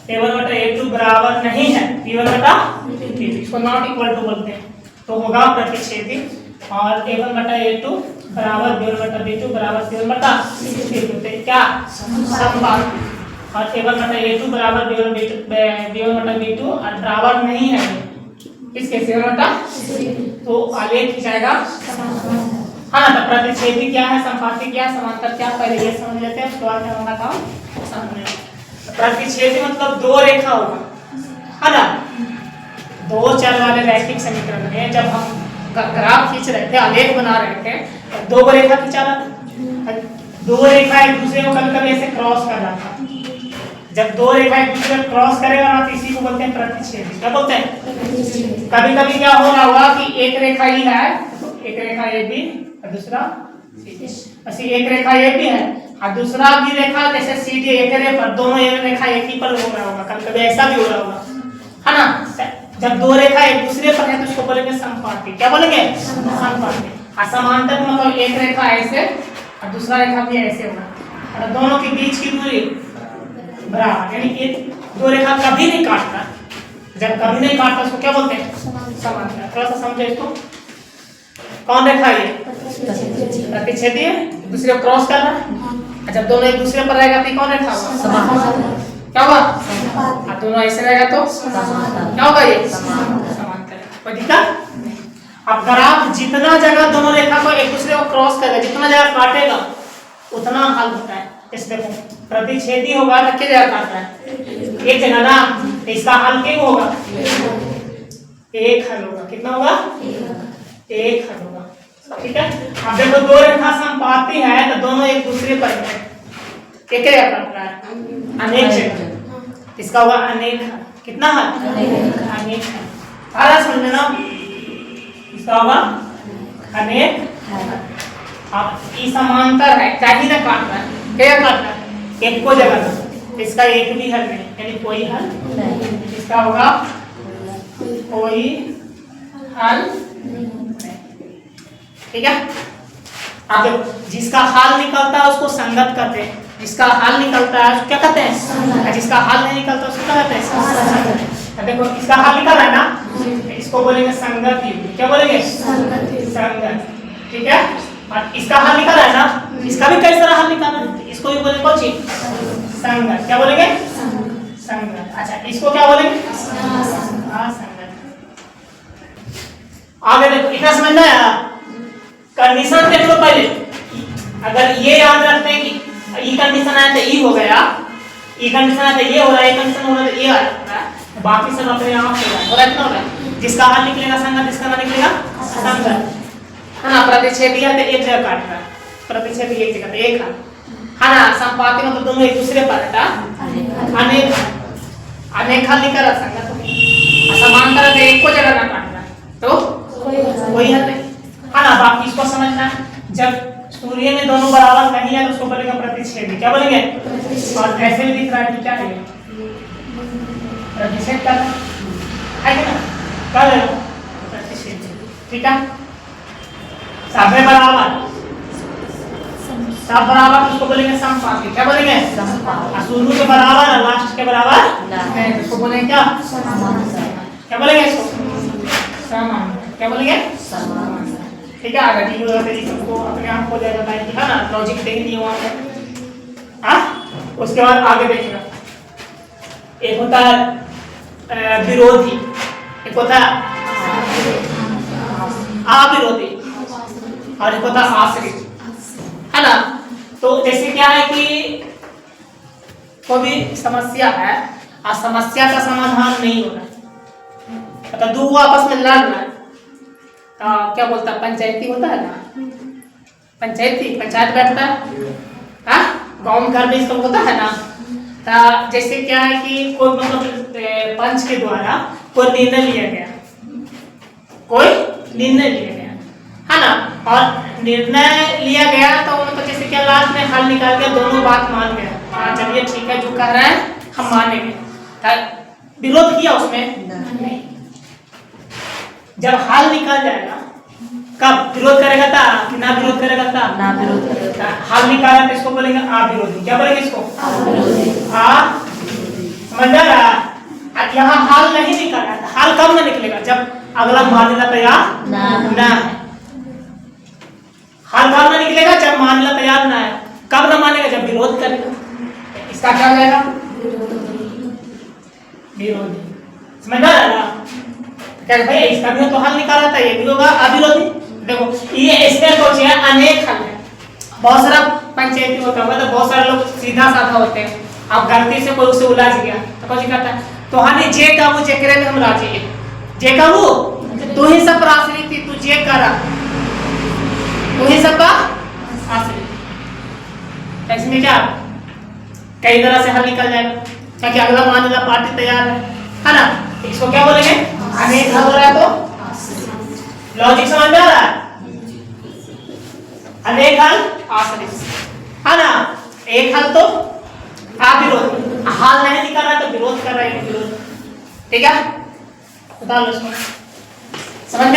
A1 बटा A2 बराबर नहीं है P1 बटा P2, इसको नॉट इक्वल टू बोलते हैं, तो होगा प्रतिच्छेदी। और A1 बटा A2 बराबर B1 बटा B2 बराबर C1 बटा C2, तो क्या समपाती। और A1 बटा A2 बराबर B1 बटा B2 और बराबर नहीं है किसके, C1 बटा, तो आलेख खिंचाएगा। हाँ ना, तो प्रतिच्छेदी क्या है, संपाती क्या, समांतर क्या, पहले ये समझ लेते हैं, उसके बाद में होगा काम समझने। प्रतिच्छेदी मतलब दो रेखा होगा, है ना, दो चर वाले रैखिक समीकरण में जब हम ग्राफ खींच रहे थे, आलेख बना रहे थे, तो दो रेखा खींचा रहा था, दो रेखा एक दूसरे को कभी कभी ऐसे क्रॉस कर रहा था। जब दो रेखा एक दूसरे को क्रॉस करेगा ना, तो इसी को बोलते हैं प्रतिच्छेदी। क्या बोलते हैं? कभी कभी क्या हो रहा होगा कि एक रेखा ही है, एक रेखा ये भी और दूसरा ऐसी एक रेखा ये भी है और दूसरा भी रेखा जैसे सीधी एक रेखा पर, दोनों एक रेखा एक ही पर हो रहा होगा, कभी कभी ऐसा भी हो रहा होगा, है ना। जब दो रेखा एक दूसरे पर है तो उसको बोलेंगे समपाती। क्या बोलेंगे? समपाती। और समांतर मतलब एक रेखा ऐसे और दूसरा रेखा भी ऐसे होगा और दोनों के बीच की दूरी बराबर, यानी कि दो रेखा कभी नहीं काटता। जब कभी नहीं काटता उसको क्या बोलते हैं? समांतर। थोड़ा सा समझे इसको। कौन रेखा ये? प्रतिच्छेदी है, दूसरे को क्रॉस कर रहा है। जब दोनों एक दूसरे पर रहेगा तो कौन रेखा होगा? समांतर। क्या होगा? और दोनों ऐसे रहेगा तो क्या होगा? ये समांतर। कोई दिक्कत? अब ग्राफ जितना जगह दोनों रेखा को एक दूसरे को क्रॉस करेगा, जितना जगह काटेगा उतना हल होता है। इस देखो प्रतिच्छेदी होगा तो किस जगह काटता है? एक जगह ना, इसका हल क्या होगा? एक हल होगा। कितना होगा? एक हल होगा। ठीक है। अब देखो दो रेखा समपाती है तो दोनों एक दूसरे पर है, क्या काट रहा है? अनेक जगह, इसका होगा अनेक हल। कितना हल? अनेक हल। सारा समझ लेना, इसका होगा अनेक हल। अब ये समांतर है, क्या ही ना काट रहा है, क्या काट रहा है? एक को जगह ना, इसका एक भी हल नहीं, यानी कोई हल नहीं। इसका होगा कोई हल नहीं। ठीक है। अब देखो जिसका हल निकलता है उसको संगत कहते हैं, जिसका हल निकलता है उसको क्या कहते हैं? जिसका हल नहीं निकलता उसको क्या कहते हैं? देखो इसका हल निकल रहा है ना, इसको बोलेंगे संगत युग्म। क्या बोलेंगे? संगत। ठीक है। और इसका हल निकल रहा है ना, इसका भी कई सारा हल निकालना है, इसको भी बोलेंगे कौन सी? संगत। क्या बोलेंगे? संगत। अच्छा इसको क्या बोलेंगे? असंगत। आगे देखो, इतना समझना है। कंडीशन देख लो पहले, अगर ये याद रखते हैं कि ई कंडीशन आया तो ई हो गया, ई कंडीशन आया तो ये हो रहा है, ई कंडीशन हो रहा है तो ये आ रहा है, बाकी सब अपने आप हो रहा है। कितना हो रहा है? जिसका हल निकलेगा संगत, जिसका ना निकलेगा संगत, है ना। प्रतिच्छेदी है तो एक जगह काट रहा है, प्रतिच्छेदी एक जगह तो एक हल, है ना। समपाती मतलब दोनों एक दूसरे पर है, अनेक अनेक हल निकल रहा संगत। समांतर तो एक को जगह ना काट रहा है तो कोई हल नहीं, है ना। बाकी इसको समझना, जब सूर्य में दोनों बराबर नहीं है तो उसको बोलेंगे प्रतिच्छेदी। क्या बोलेंगे? और ऐसे भी दिख रहा है कि क्या है? प्रतिच्छेद कर है कि ना, कर लो प्रतिच्छेदी। ठीक है। सब बराबर, सब बराबर उसको बोलेंगे समपाती। क्या बोलेंगे? समपाती। शुरू के बराबर और लास्ट के बराबर नहीं, उसको बोलेंगे क्या? क्या बोलेंगे इसको? समांतर। क्या बोलेंगे? समांतर। ठीक है। आगे ठीक होगा तो इसको अपने आप हो जाएगा टाइप, है ना। लॉजिक देख लिया वहां पे। हाँ, उसके बाद आगे देखिएगा, एक होता है विरोधी, एक होता है अविरोधी और एक होता है आश्रित, है ना। तो जैसे क्या है कि कोई भी समस्या है और समस्या का समाधान नहीं हो रहा है, मतलब दो आपस में लड़ रहा है, तो क्या बोलता है? पंचायती होता है ना, पंचायती, पंचायत बैठता है, हाँ, गाँव में घर में इसका होता है ना। तो जैसे क्या है कि कोई मतलब पंच के द्वारा कोई निर्णय लिया गया, कोई निर्णय लिया गया, है ना। और निर्णय लिया गया तो मतलब जैसे क्या लास्ट में हल निकाल के दोनों बात मान गए, हाँ चलिए ठीक है जो कह रहे हैं हम मानेंगे। विरोध किया उसमें नहीं। जब हल निकल जाएगा, कब विरोध करेगा था कि ना विरोध करेगा था? ना विरोध करेगा। हल निकाला तो इसको बोलेंगे अविरोधी। क्या बोलेंगे इसको? अविरोधी। समझ आ रहा? अब यहाँ हाल नहीं निकल रहा है, हाल कब ना निकलेगा जब अगला मानने तैयार ना है। हाल कब ना निकलेगा जब मानने तैयार ना है। कब ना मानेगा जब विरोध करेगा। इसका क्या हो जाएगा? विरोधी। समझ आ रहा? क्या भाई इसका भी तो हल निकाला था, ये भी होगा अविरोधी। देखो ये इसमें कुछ है अनेक हल है। बहुत सारा पंचायती होता होगा तो बहुत सारे लोग सीधा साधा होते हैं। अब गलती से कोई उसे उलझ गया तो कुछ कहता है तो हनी जे का वो जेकरे में हम राजी है। जे का वो तू ही सब पर आश्रित थी, तू जे करा तू ही सब का आश्रित। इसमें क्या कई तरह से हल निकल जाएगा ताकि अगला मामला पार्टी तैयार है ना। इसको क्या बोलेंगे? अनेक हल हो रहा है तो लॉजिक समझ में आ रहा है? अनेक हल आश्रित है ना। एक हल तो अविरोध, हाल नहीं निकल रहा तो विरोध कर रहे हैं। विरोध ठीक है, बता लो समझ